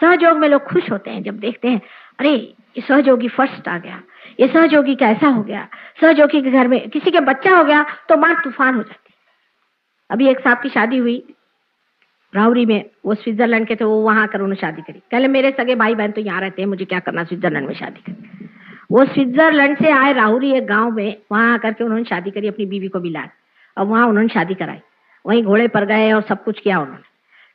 सहयोग में लोग खुश होते हैं जब देखते हैं, अरे ये सहयोगी फर्स्ट आ गया, ये सहयोगी का ऐसा हो गया, सहयोगी के घर में किसी के बच्चा हो गया तो मार तूफान हो जाती। अभी एक साहब की शादी हुई राउरी में, वो स्विट्जरलैंड के थे, वो वहां आकर उन्होंने शादी करी। पहले मेरे सगे भाई बहन तो यहाँ रहते हैं, मुझे क्या करना स्विट्जरलैंड में शादी करी। वो स्विट्जरलैंड से आए राउरी एक गांव में, वहां आकर के उन्होंने शादी करी, अपनी बीवी को भी लाए और वहां उन्होंने शादी कराई। वहीं घोड़े पर गए और सब कुछ किया उन्होंने।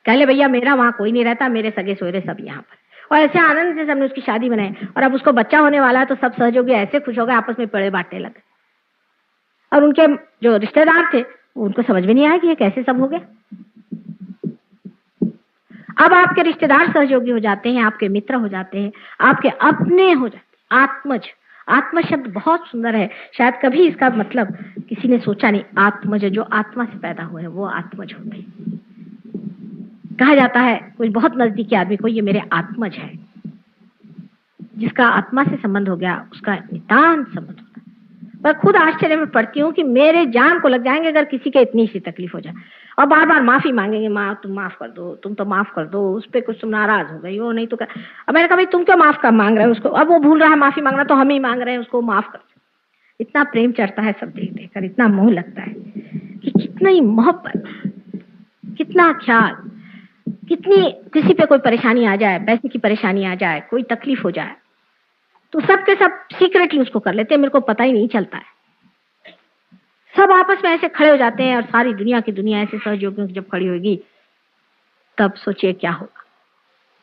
कहले भैया मेरा वहां कोई नहीं रहता, मेरे सगे सोयरे सब यहाँ पर। और ऐसे आनंद से सबने उसकी शादी बनाई और अब उसको बच्चा होने वाला है तो सब सहयोगी ऐसे खुश हो गए, आपस में पेड़े बांटने लगे। और उनके जो रिश्तेदार थे उनको समझ में नहीं आया कि ये कैसे सब हो गया। अब आपके रिश्तेदार सहयोगी हो जाते हैं, आपके मित्र हो जाते हैं, आपके अपने हो जाते हैं। आत्मज, आत्म शब्द बहुत सुंदर है, शायद कभी इसका मतलब किसी ने सोचा नहीं। आत्मज, जो आत्मा से पैदा हुए हैं वो आत्मज होते हैं। कहा जाता है कोई बहुत नजदीकी आदमी को, ये मेरे आत्मज है। जिसका आत्मा से संबंध हो गया उसका नितांत संबंध होता है। मैं खुद आश्चर्य में पड़ती हूँ कि मेरे जान को लग जाएंगे अगर किसी के इतनी सी तकलीफ हो जाए और बार बार माफी मांगेंगे, माँ तुम माफ कर दो, तुम तो माफ कर दो, उस पर कुछ तुम नाराज हो गई हो, नहीं तो अब मैंने कहा भाई तुम क्यों माफ कर मांग रहे हो उसको, अब वो भूल रहा है माफी मांगना तो हम ही मांग रहे हैं उसको माफ कर। इतना प्रेम चढ़ता है सब देख देखकर, इतना मोह लगता है कि कितनी मोहब्बत, कितना ख्याल, कितनी किसी पे कोई परेशानी आ जाए, पैसे की परेशानी आ जाए, कोई तकलीफ हो जाए तो सब के सब सीक्रेटली उसको कर लेते हैं, मेरे को पता ही नहीं चलता है। सब आपस में ऐसे खड़े हो जाते हैं और सारी दुनिया की दुनिया ऐसे सहयोगियों की जब खड़ी होगी तब सोचिए क्या होगा।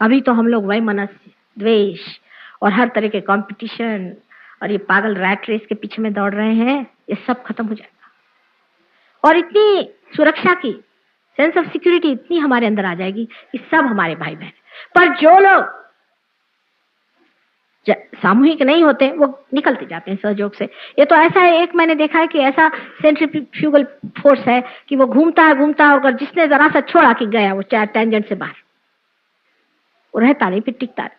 अभी तो हम लोग वैमनस्य, द्वेष और हर तरह के कंपटीशन और ये पागल रैट रेस के पीछे में दौड़ रहे हैं, ये सब खत्म हो जाएगा और इतनी सुरक्षा की सेंस ऑफ सिक्योरिटी इतनी हमारे अंदर आ जाएगी कि सब हमारे भाई बहन। पर जो लोग सामूहिक नहीं होते वो निकलते जाते हैं सहयोग से। ये तो ऐसा है, एक मैंने देखा है कि ऐसा सेंट्रीफ्यूगल फोर्स है कि वो घूमता है और अगर जिसने जरा सा छोड़ा कि गया वो टेंजेंट से बाहर, वो रहता नहीं, फिर टिकता नहीं।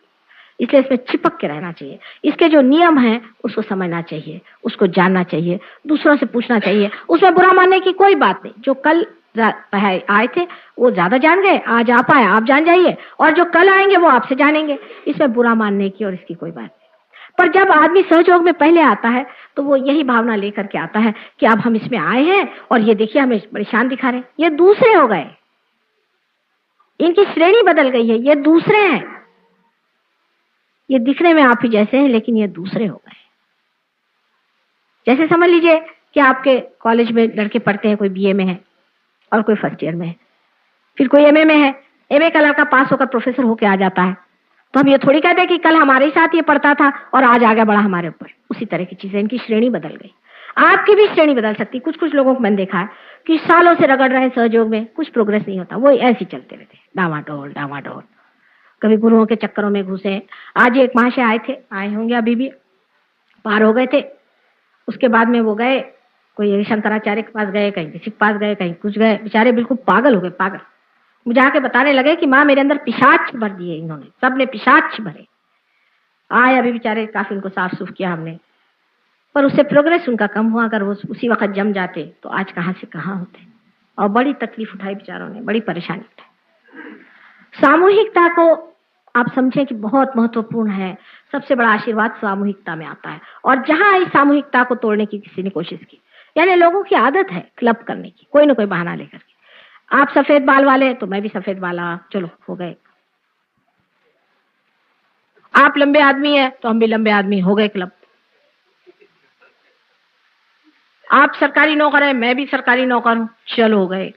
इसलिए इसमें चिपक के रहना चाहिए। इसके जो नियम हैं उसको समझना चाहिए, उसको जानना चाहिए, दूसरों से पूछना चाहिए। उसमें बुरा मानने की कोई बात नहीं। जो कल आए थे वो ज्यादा जान गए, आज आप आए आप जान जाइए, और जो कल आएंगे वो आपसे जानेंगे। इसमें बुरा मानने की और इसकी कोई बात नहीं। पर जब आदमी सहयोग में पहले आता है तो वो यही भावना लेकर के आता है कि अब हम इसमें आए हैं और ये देखिए हमें परेशान दिखा रहे हैं, ये दूसरे हो गए, इनकी श्रेणी बदल गई है, ये दूसरे हैं। ये दिखने में आप ही जैसे हैं लेकिन ये दूसरे हो गए। जैसे समझ लीजिए कि आपके कॉलेज में लड़के पढ़ते हैं, कोई बीए में है और कोई फर्स्ट ईयर में है, फिर कोई एमए में है। एमए का लड़का पास होकर प्रोफेसर होकर आ जाता है तो हम ये थोड़ी कहते हैं कि कल हमारे साथ ये पढ़ता था और आज आ गया बड़ा हमारे ऊपर। उसी तरह की चीजें, इनकी श्रेणी बदल गई। आपकी भी श्रेणी बदल सकती। कुछ कुछ लोगों को मैंने देखा है कि सालों से रगड़ रहे सहयोग में, कुछ प्रोग्रेस नहीं होता, वो ऐसे चलते रहते डावाडोल डावाडोल, कभी गुरुओं के चक्करों में घुसे। आज एक महाशय आए होंगे, अभी भी पार हो गए थे। उसके बाद में वो गए, कोई शंकराचार्य के पास गए, कहीं किसी के पास गए, कहीं कुछ गए, बेचारे बिल्कुल पागल हो गए, पागल। मुझे आके बताने लगे कि माँ मेरे अंदर पिशाच भर दिए इन्होंने, सबने पिशाच भरे। आए अभी बेचारे, काफी उनको साफ सुफ किया हमने, पर उससे प्रोग्रेस उनका कम हुआ। अगर वो उसी वक्त जम जाते तो आज कहाँ से कहाँ होते। और बड़ी तकलीफ उठाई बेचारों ने, बड़ी परेशानी उठाई। सामूहिकता को आप समझें कि बहुत महत्वपूर्ण है। सबसे बड़ा आशीर्वाद सामूहिकता में आता है। और जहां इस सामूहिकता को तोड़ने की किसी ने कोशिश की, यानी लोगों की आदत है क्लब करने की, कोई ना कोई बहाना लेकर के। आप सफेद बाल वाले तो मैं भी सफेद वाला, चलो हो गए। आप लंबे आदमी है तो हम भी लंबे आदमी, हो गए क्लब। आप सरकारी नौकर है, मैं भी सरकारी नौकर हूं, चलो हो गए।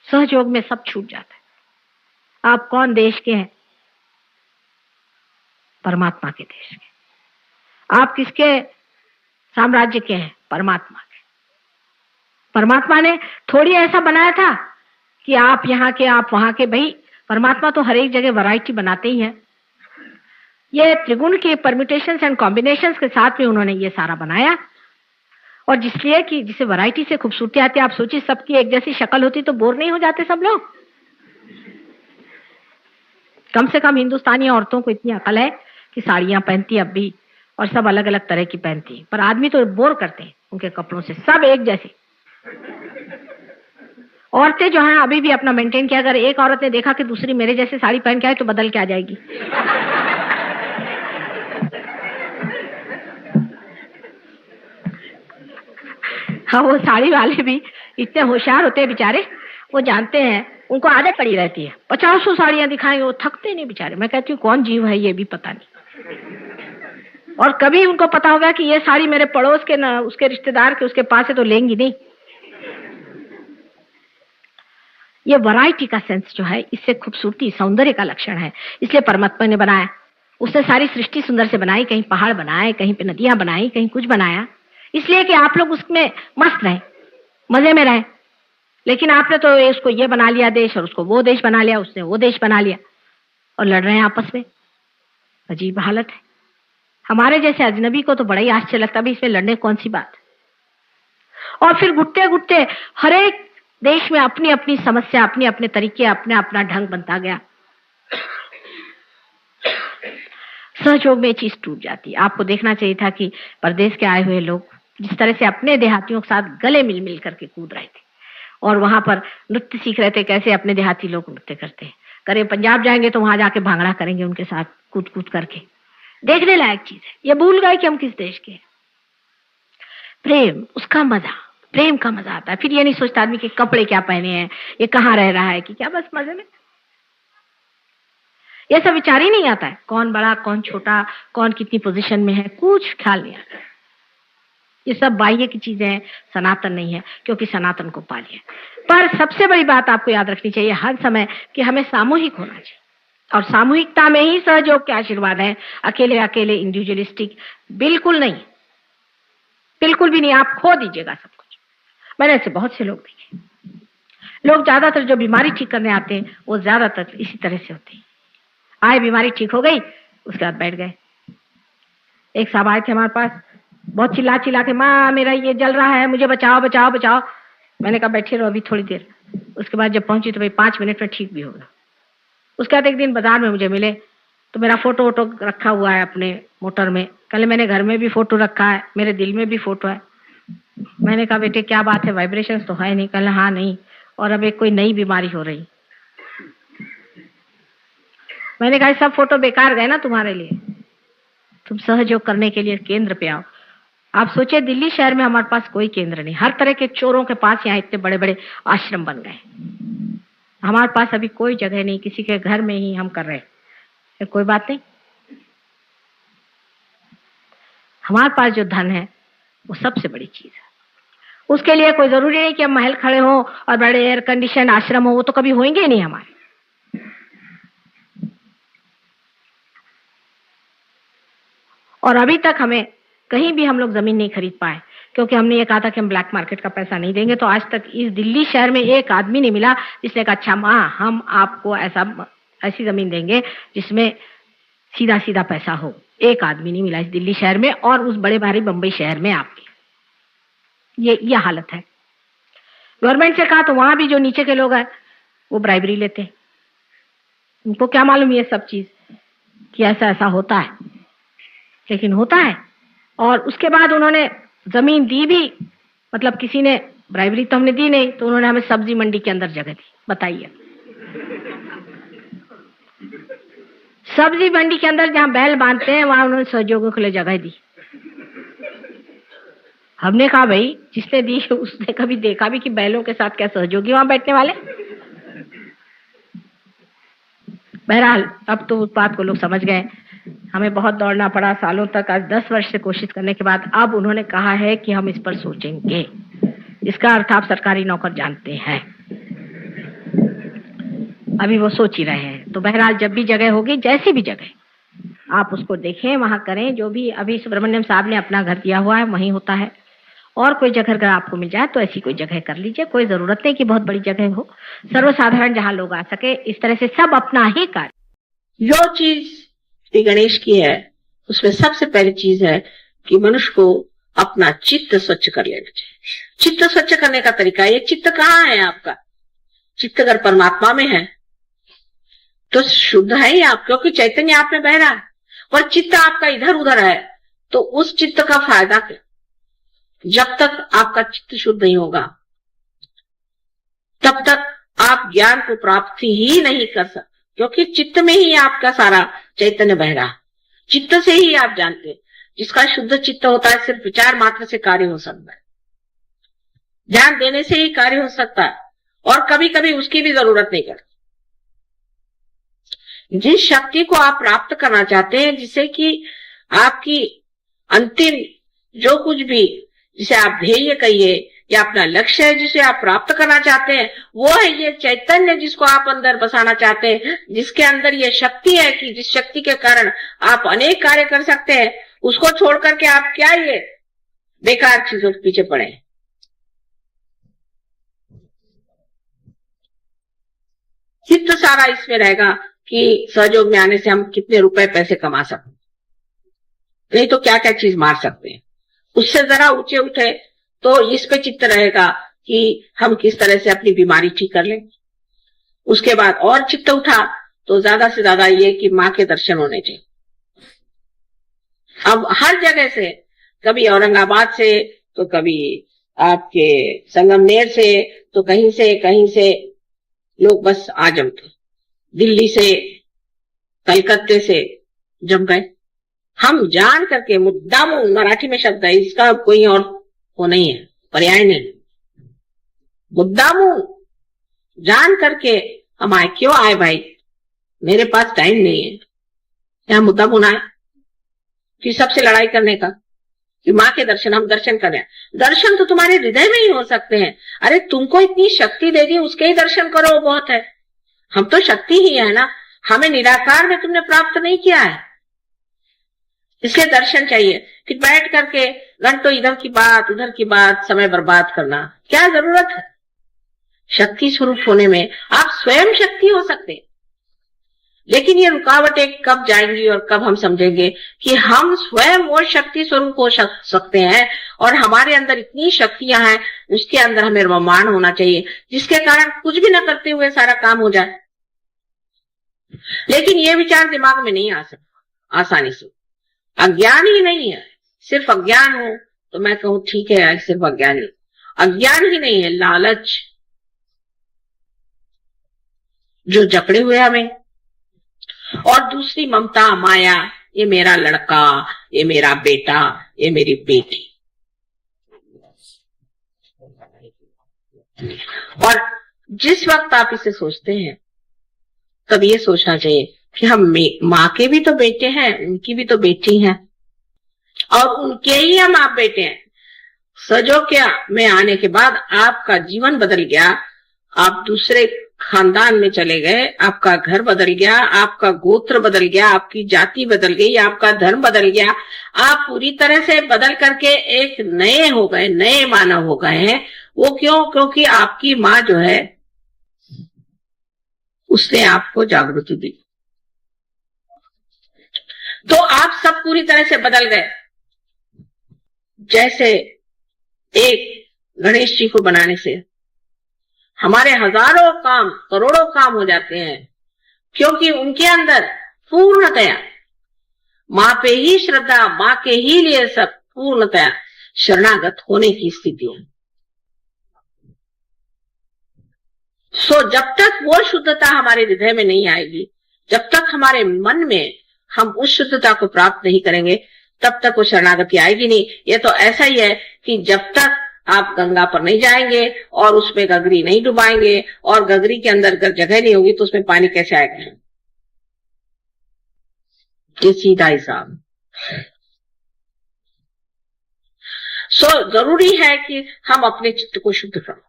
सहयोग में सब छूट जाता है। आप कौन देश के हैं? परमात्मा के देश के। आप किसके साम्राज्य के हैं? परमात्मा के। परमात्मा ने थोड़ी ऐसा बनाया था कि आप यहाँ के आप वहां के। भाई परमात्मा तो हर एक जगह वैरायटी बनाते ही है। ये त्रिगुण के परम्यूटेशंस एंड कॉम्बिनेशंस के साथ में उन्होंने ये सारा बनाया। और जिसलिए कि जिसे वैरायटी से खूबसूरती आती है। आप सोचिए सबकी एक जैसी शक्ल होती तो बोर नहीं हो जाते सब लोग? कम से कम हिंदुस्तानी औरतों को इतनी अकल है कि साड़ियां पहनती अब भी, और सब अलग अलग तरह की पहनती। पर आदमी तो बोर करते हैं उनके कपड़ों से, सब एक जैसे। औरतें जो हैं अभी भी अपना मेंटेन किया, अगर एक औरत ने देखा कि दूसरी मेरे जैसे साड़ी पहन के आई तो बदल के आ जाएगी। हाँ, वो साड़ी वाले भी इतने होशियार होते हैं बेचारे, वो जानते हैं, उनको आदत पड़ी रहती है, 50 साड़ियां दिखाएंगे, वो थकते नहीं बेचारे। मैं कहती हूँ कौन जीव है ये भी पता नहीं। और कभी उनको पता होगा कि ये साड़ी मेरे पड़ोस के ना उसके रिश्तेदार के उसके पास है तो लेंगी नहीं। ये वैरायटी का सेंस जो है, इससे खूबसूरती सौंदर्य का लक्षण है। इसलिए परमात्मा ने बनाया, उसने सारी सृष्टि सुंदर से बनाई, कहीं पहाड़ बनाए, कहीं पे नदियां बनाई, कहीं कुछ बनाया, इसलिए कि आप लोग उसमें मस्त रहें, मजे में रहें। लेकिन आपने तो इसको ये बना लिया देश, और उसको वो देश बना लिया, उसने वो देश बना लिया, और लड़ रहे हैं आपस में। अजीब हालत है। हमारे जैसे अजनबी को तो बड़ा ही आश्चर्य लगता, भी इसमें लड़ने कौन सी बात। और फिर घुटते घुटते हर एक देश में अपनी अपनी समस्या, अपने अपने तरीके, अपना अपना ढंग बनता गया। सहयोग में चीज टूट जाती। आपको देखना चाहिए था कि परदेश के आए हुए लोग जिस तरह से अपने देहातियों के साथ गले मिल मिल करके कूद रहे थे, और वहां पर नृत्य सीख रहे थे, कैसे अपने देहाती लोग नृत्य करते हैं। करें पंजाब जाएंगे तो वहां जाके भांगड़ा करेंगे उनके साथ कूद कूद करके। देखने लायक चीज है। ये भूल गए कि हम किस देश के। प्रेम, उसका मजा, प्रेम का मजा आता है। फिर ये नहीं सोचता आदमी के कपड़े क्या पहने हैं, ये कहाँ रह रहा है कि क्या, बस मजे में। ये सब विचार ही नहीं आता है, कौन बड़ा कौन छोटा, कौन कितनी पोजीशन में है, कुछ ख्याल नहीं आता। ये सब बाह्य की चीजें हैं, सनातन नहीं है, क्योंकि सनातन को पा लिया। पर सबसे बड़ी बात आपको याद रखनी चाहिए हर समय कि हमें सामूहिक होना चाहिए, और सामूहिकता में ही सहयोग के आशीर्वाद है। अकेले अकेले इंडिविजुअलिस्टिक बिल्कुल नहीं, बिल्कुल भी नहीं। आप खो दीजिएगा सब कुछ। मैंने ऐसे बहुत से लोग देखे। लोग ज्यादातर जो बीमारी ठीक करने आते हैं वो ज्यादातर इसी तरह से होते हैं। आए, बीमारी ठीक हो गई, उसके बाद बैठ गए। एक साहब आए थे हमारे पास, बहुत चिल्ला चिल्ला के, माँ मेरा ये जल रहा है, मुझे बचाओ बचाओ बचाओ। मैंने कहा बैठे रहो अभी थोड़ी देर। उसके बाद जब पहुंची तो भाई 5 मिनट में ठीक भी होगा। उसके बाद एक दिन बाजार में मुझे मिले तो मेरा फोटो वोटो रखा हुआ है अपने मोटर में। कल मैंने घर में भी फोटो रखा है, मेरे दिल में भी फोटो है। मैंने कहा बेटे क्या बात है, वाइब्रेशन तो है नहीं? कल हाँ नहीं, और अब एक कोई नई बीमारी हो रही। मैंने कहा सब फोटो बेकार गए ना तुम्हारे लिए, तुम सहयोग करने के लिए केंद्र पे आओ। आप सोचिए दिल्ली शहर में हमारे पास कोई केंद्र नहीं, हर तरह के चोरों के पास यहाँ इतने बड़े बड़े आश्रम बन गए। हमारे पास अभी कोई जगह नहीं, किसी के घर में ही हम कर रहे हैं। कोई बात नहीं, हमारे पास जो धन है वो सबसे बड़ी चीज है। उसके लिए कोई जरूरी नहीं कि हम महल खड़े हो और बड़े एयर कंडीशन आश्रम हो, वो तो कभी होंगे नहीं हमारे। और अभी तक हमें कहीं भी हम लोग जमीन नहीं खरीद पाए, क्योंकि हमने ये कहा था कि हम ब्लैक मार्केट का पैसा नहीं देंगे। तो आज तक इस दिल्ली शहर में एक आदमी नहीं मिला जिसने कहा अच्छा माँ हम आपको ऐसी जमीन देंगे जिसमें सीधा सीधा पैसा हो। एक आदमी नहीं मिला इस दिल्ली शहर में, और उस बड़े भारी बंबई शहर में आपके ये हालत है। गवर्नमेंट से कहा तो वहां भी जो नीचे के लोग हैं वो ब्राइबरी लेते हैं। उनको क्या मालूम ये सब चीज कि ऐसा ऐसा होता है, लेकिन होता है। और उसके बाद उन्होंने जमीन दी भी, मतलब किसी ने ब्राइबरी तो हमने दी नहीं, तो उन्होंने हमें सब्जी मंडी के अंदर जगह दी। बताइए, सब्जी मंडी के अंदर जहां बैल बांधते हैं वहां उन्होंने सहयोगियों के लिए जगह दी। हमने कहा भाई जिसने दी उसने कभी देखा भी कि बैलों के साथ क्या सहयोगी वहां बैठने वाले। बहरहाल अब तो उस बात को लोग समझ गए। हमें बहुत दौड़ना पड़ा सालों तक, आज 10 वर्ष से कोशिश करने के बाद अब उन्होंने कहा है कि हम इस पर सोचेंगे। इसका अर्थ आप सरकारी नौकर जानते हैं, अभी वो सोच ही रहे हैं। तो बहरहाल जब भी जगह होगी, जैसी भी जगह आप उसको देखें, वहां करें। जो भी अभी सुब्रमण्यम साहब ने अपना घर दिया हुआ है वहीं होता है, और कोई जगह अगर आपको मिल जाए तो ऐसी कोई जगह कर लीजिए। कोई जरूरत नहीं कि बहुत बड़ी जगह हो, सर्वसाधारण जहां लोग आ सके, इस तरह से सब अपना ही कार्य। जो चीज श्री गणेश की है उसमें सबसे पहली चीज है कि मनुष्य को अपना चित्त स्वच्छ कर लेना चाहिए। चित्त स्वच्छ करने का तरीका, ये चित्त कहाँ है आपका? चित्त अगर परमात्मा में है तो शुद्ध है ही आप, क्योंकि चैतन्य आप में बह रहा है। और चित्त आपका इधर उधर है तो उस चित्त का फायदा क्या? जब तक आपका चित्त शुद्ध नहीं होगा तब तक आप ज्ञान को प्राप्त ही नहीं कर सकते, क्योंकि चित्त में ही आपका सारा चैतन्य बह रहा। चित्त से ही आप जानते हैं। जिसका शुद्ध चित्त होता है सिर्फ विचार मात्र से कार्य हो सकता है, ध्यान देने से ही कार्य हो सकता है, और कभी कभी उसकी भी जरूरत नहीं करती। जिस शक्ति को आप प्राप्त करना चाहते हैं, जिसे कि आपकी अंतिम जो कुछ भी, जिसे आप ध्येय कहिए या अपना लक्ष्य है जिसे आप प्राप्त करना चाहते हैं, वो है ये चैतन्य जिसको आप अंदर बसाना चाहते हैं, जिसके अंदर ये शक्ति है कि जिस शक्ति के कारण आप अनेक कार्य कर सकते हैं। उसको छोड़ करके आप क्या ये बेकार चीजों के पीछे पड़े। चित्त सारा इसमें रहेगा कि सहयोग में आने से हम कितने रुपए पैसे कमा सकते, नहीं तो क्या क्या चीज मार सकते हैं। उससे जरा ऊंचे उठे तो इस पे चित्त रहेगा कि हम किस तरह से अपनी बीमारी ठीक कर लें। उसके बाद और चित्त उठा तो ज्यादा से ज्यादा ये कि माँ के दर्शन होने चाहिए। अब हर जगह से, कभी औरंगाबाद से तो कभी आपके संगमनेर से तो कहीं से लोग बस आ जमते, दिल्ली से कलकत्ते से जम गए। हम जान करके, मुद्दा मराठी में शब्द है, इसका कोई और वो नहीं है, पर्याय नहीं, मुद्दामू जान करके हम आए। क्यों आए भाई? मेरे पास टाइम नहीं है यहाँ मुद्दामू ना आए कि सबसे लड़ाई करने का, कि माँ के दर्शन, हम दर्शन कर रहे हैं। दर्शन तो तुम्हारे हृदय में ही हो सकते हैं। अरे तुमको इतनी शक्ति दे दी, उसके ही दर्शन करो, बहुत है। हम तो शक्ति ही है ना, हमें निराकार में तुमने प्राप्त नहीं किया है, इसलिए दर्शन चाहिए। फिर बैठ करके घंटों इधर की बात उधर की बात, समय बर्बाद करना क्या जरूरत है? शक्ति स्वरूप होने में आप स्वयं शक्ति हो सकते हैं, लेकिन ये रुकावटें कब जाएंगी और कब हम समझेंगे कि हम स्वयं वो शक्ति स्वरूप हो सकते हैं, और हमारे अंदर इतनी शक्तियां हैं, उसके अंदर हमें रमान होना चाहिए, जिसके कारण कुछ भी न करते हुए सारा काम हो जाए। लेकिन ये विचार दिमाग में नहीं आ सकता आसानी से। अज्ञान ही नहीं है, सिर्फ अज्ञान हो तो मैं कहूं ठीक है, सिर्फ अज्ञान ही, अज्ञान ही नहीं है, लालच जो जकड़े हुए हमें, और दूसरी ममता माया, ये मेरा लड़का, ये मेरा बेटा, ये मेरी बेटी। और जिस वक्त आप इसे सोचते हैं तब ये सोचना चाहिए कि हम माँ के भी तो बेटे हैं, उनकी भी तो बेटी हैं, और उनके ही हम आप बेटे हैं। सजोक्या में आने के बाद आपका जीवन बदल गया, आप दूसरे खानदान में चले गए, आपका घर बदल गया, आपका गोत्र बदल गया, आपकी जाति बदल गई, आपका धर्म बदल गया, आप पूरी तरह से बदल करके एक नए हो गए, नए मानव हो गए हैं। वो क्यों? क्योंकि आपकी माँ जो है उसने आपको जागृति दी, तो आप सब पूरी तरह से बदल गए। जैसे एक गणेश जी को बनाने से हमारे हजारों काम, करोड़ों काम हो जाते हैं, क्योंकि उनके अंदर पूर्णतया माँ पे ही श्रद्धा, माँ के ही लिए सब पूर्णतया शरणागत होने की स्थिति है। सो जब तक वो शुद्धता हमारे हृदय में नहीं आएगी, जब तक हमारे मन में हम उस शुद्धता को प्राप्त नहीं करेंगे, तब तक वो शरणागति आएगी नहीं। ये तो ऐसा ही है कि जब तक आप गंगा पर नहीं जाएंगे और उसमें गगरी नहीं डुबाएंगे, और गगरी के अंदर अगर जगह नहीं होगी तो उसमें पानी कैसे आएगा? ये सीधा हिसाब। सो जरूरी है कि हम अपने चित्त को शुद्ध करें,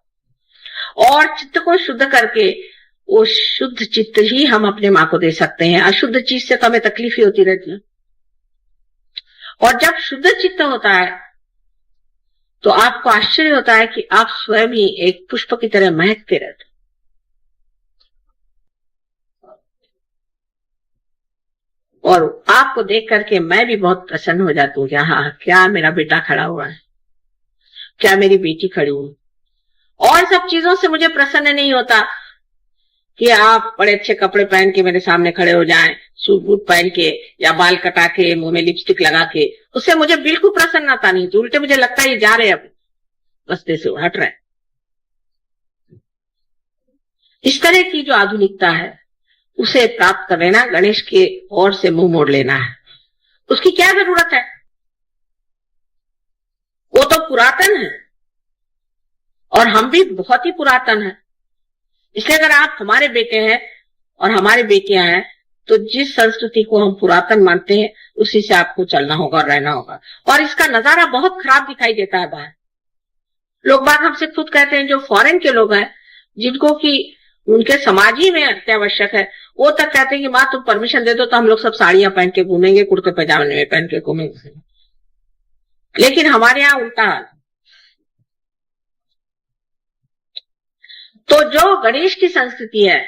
और चित्त को शुद्ध करके वो शुद्ध चित्त ही हम अपने माँ को दे सकते हैं। अशुद्ध चीज से तो हमें तकलीफ ही होती रहती है, और जब शुद्ध चित्त होता है तो आपको आश्चर्य होता है कि आप स्वयं ही एक पुष्प की तरह महकते रहते, और आपको देख करके मैं भी बहुत प्रसन्न हो जाती हूँ कि हाँ, क्या मेरा बेटा खड़ा हुआ है, क्या मेरी बेटी खड़ी हुई। और सब चीजों से मुझे प्रसन्न नहीं होता कि आप बड़े अच्छे कपड़े पहन के मेरे सामने खड़े हो जाएं, सूट बूट पहन के या बाल कटा के, मुंह में लिपस्टिक लगा के, उससे मुझे बिल्कुल प्रसन्नता नहीं। तो उल्टे मुझे लगता है ये जा रहे अब बस्ते से हट रहे। इस तरह की जो आधुनिकता है उसे प्राप्त कर लेना, गणेश के ओर से मुंह मोड़ लेना है। उसकी क्या जरूरत है? वो तो पुरातन है और हम भी बहुत ही पुरातन है। इसलिए अगर आप हमारे बेटे हैं और हमारी बेटियां हैं तो जिस संस्कृति को हम पुरातन मानते हैं उसी से आपको चलना होगा और रहना होगा। और इसका नजारा बहुत खराब दिखाई देता है बाहर। लोग बात हमसे खुद कहते हैं, जो फॉरेन के लोग हैं जिनको कि उनके समाज ही में अत्यावश्यक है, वो तक कहते हैं कि माँ तुम परमिशन दे दो तो हम लोग सब साड़ियां पहन के घूमेंगे, कुर्ते पैजामे में पहन के घूमेंगे। लेकिन हमारे यहाँ उल्टा हाल। तो जो गणेश की संस्कृति है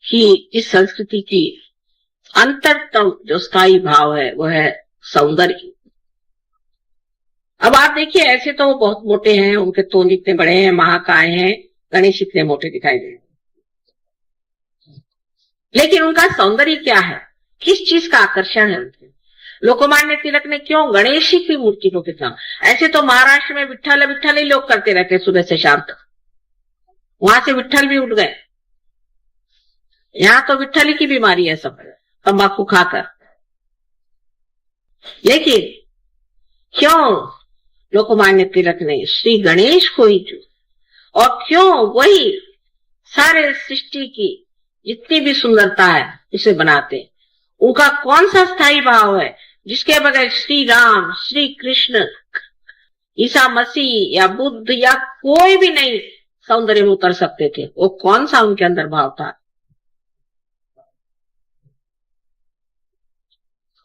कि इस संस्कृति की अंतरतम जो स्थायी भाव है वो है सौंदर्य। अब आप देखिए, ऐसे तो वो बहुत मोटे हैं, उनके तोंद इतने बड़े हैं, महाकाय हैं, गणेश इतने मोटे दिखाई दे, लेकिन उनका सौंदर्य क्या है? किस चीज का आकर्षण है उनके? लोकमान्य तिलक ने क्यों गणेश जी की मूर्ति को कितना, ऐसे तो महाराष्ट्र में विट्ठल विट्ठल ही लोग करते रहते सुबह से शाम तक, वहां से विट्ठल भी उठ गए। यहां तो विट्ठल की बीमारी है सब, तंबाकू खाकर। लेकिन क्यों लोकमान्य तिलक ने श्री गणेश को ही चुना? और क्यों वही सारे सृष्टि की जितनी भी सुंदरता है उसे बनाते? उनका कौन सा स्थायी भाव है जिसके बगैर श्री राम, श्री कृष्ण, ईसा मसीह या बुद्ध या कोई भी नहीं सौंदर्य में उतर सकते थे? वो कौन सा उनके अंदर भाव था?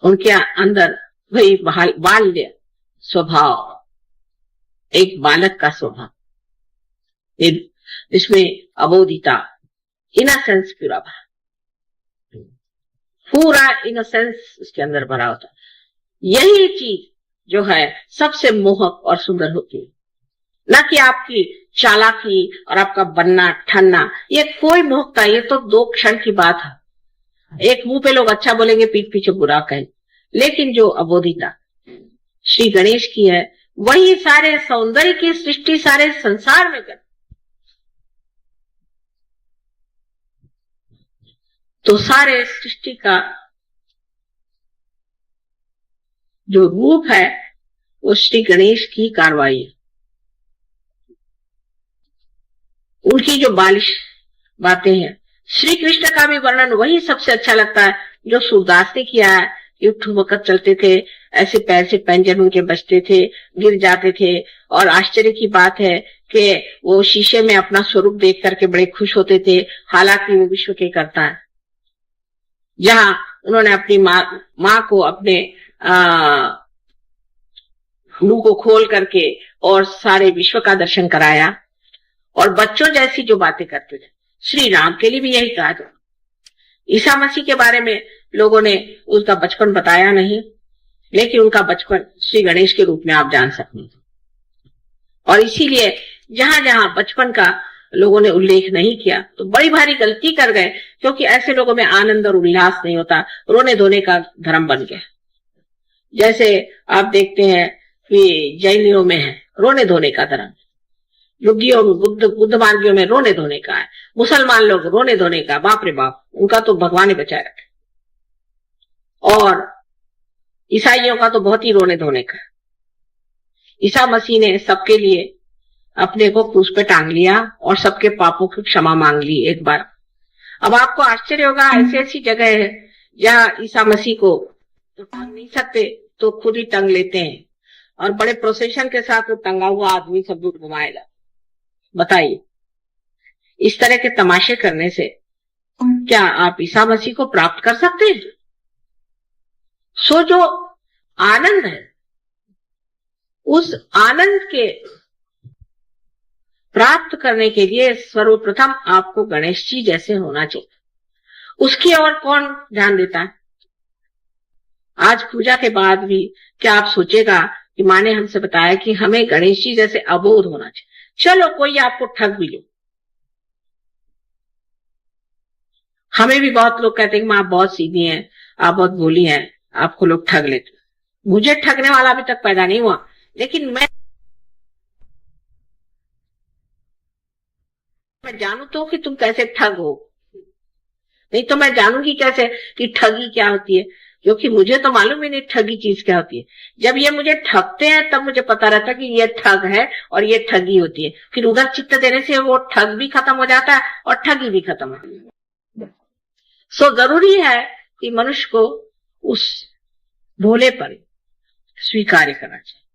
उनके अंदर वही बाल्य स्वभाव, एक बालक का स्वभाव, इसमें अबोधिता, इनोसेंस, पूरा इनोसेंस उसके अंदर भरा होता। यही चीज जो है सबसे मोहक और सुंदर होती है, न कि आपकी चालाकी और आपका बनना ठन्ना। ये कोई मोहकता, ये तो 2 क्षण की बात है। एक मुंह पे लोग अच्छा बोलेंगे, पीठ पीछे बुरा कहें। लेकिन जो अबोधिता श्री गणेश की है वही सारे सौंदर्य की सृष्टि सारे संसार में कर। तो सारे सृष्टि का जो रूप है वो श्री गणेश की कार्रवाई है। उनकी जो बालिश बातें हैं, श्री कृष्ण का भी वर्णन वही सबसे अच्छा लगता है जो सूरदास ने किया है। ये ठुमकत चलते थे, ऐसे पैर से पैंजन उनके बजते थे, गिर जाते थे। और आश्चर्य की बात है कि वो शीशे में अपना स्वरूप देख करके बड़े खुश होते थे, हालांकि वो विश्व के करता है। जहां उन्होंने अपनी माँ को अपने मुंह को खोल करके और सारे विश्व का दर्शन कराया और बच्चों जैसी जो बातें करते थे। श्री राम के लिए भी यही कहा था। ईसा मसीह के बारे में लोगों ने उसका बचपन बताया नहीं, लेकिन उनका बचपन श्री गणेश के रूप में आप जान सकते हैं। और इसीलिए जहां जहां बचपन का लोगों ने उल्लेख नहीं किया तो बड़ी भारी गलती कर गए, क्योंकि ऐसे लोगों में आनंद और उल्लास नहीं होता, रोने धोने का धर्म बन गया। जैसे आप देखते हैं कि जैनियों में है रोने धोने का धर्म, योगियों बुद्ध मार्गियों में रोने धोने का है, मुसलमान लोग रोने धोने का, बाप रे बाप, उनका तो भगवान ही बचाए रखे। और ईसाइयों का तो बहुत ही रोने धोने का। ईसा मसीह ने सबके लिए अपने को क्रूस पे टांग लिया और सबके पापों की क्षमा मांग ली एक बार। अब आपको आश्चर्य होगा, ऐसी ऐसी जगह है जहां ईसा मसीह को तो टांग नहीं सकते तो खुद ही टंग लेते हैं, और बड़े प्रोसेशन के साथ वो टंगा हुआ आदमी सब दूर घुमाएगा। बताइए, इस तरह के तमाशे करने से क्या आप ईसा मसीह को प्राप्त कर सकते हैं? सो जो आनंद है, उस आनंद के प्राप्त करने के लिए सर्वप्रथम आपको गणेश जी जैसे होना चाहिए। उसकी ओर कौन ध्यान देता है? आज पूजा के बाद भी क्या आप सोचेगा कि माँ ने हमसे बताया कि हमें गणेश जी जैसे अबोध होना चाहिए। चलो कोई आपको ठग भी लो, हमें भी बहुत लोग कहते हैं कि माँ बहुत सीधी हैं, आप बहुत भोली हैं, आपको लोग ठग लेते। मुझे ठगने वाला अभी तक पैदा नहीं हुआ, लेकिन मैं मैं जानू तो कि तुम कैसे ठग हो, नहीं तो मैं जानूंगी कैसे कि ठगी क्या होती है, क्योंकि मुझे तो मालूम ही नहीं ठगी चीज क्या होती है। जब ये मुझे ठगते हैं तब मुझे पता रहता कि ये ठग है और ये ठगी होती है। फिर उधर चित्त देने से वो ठग भी खत्म हो जाता है और ठगी भी खत्म हो जाती है। सो जरूरी है कि मनुष्य को उस भोले पर स्वीकार करना चाहिए।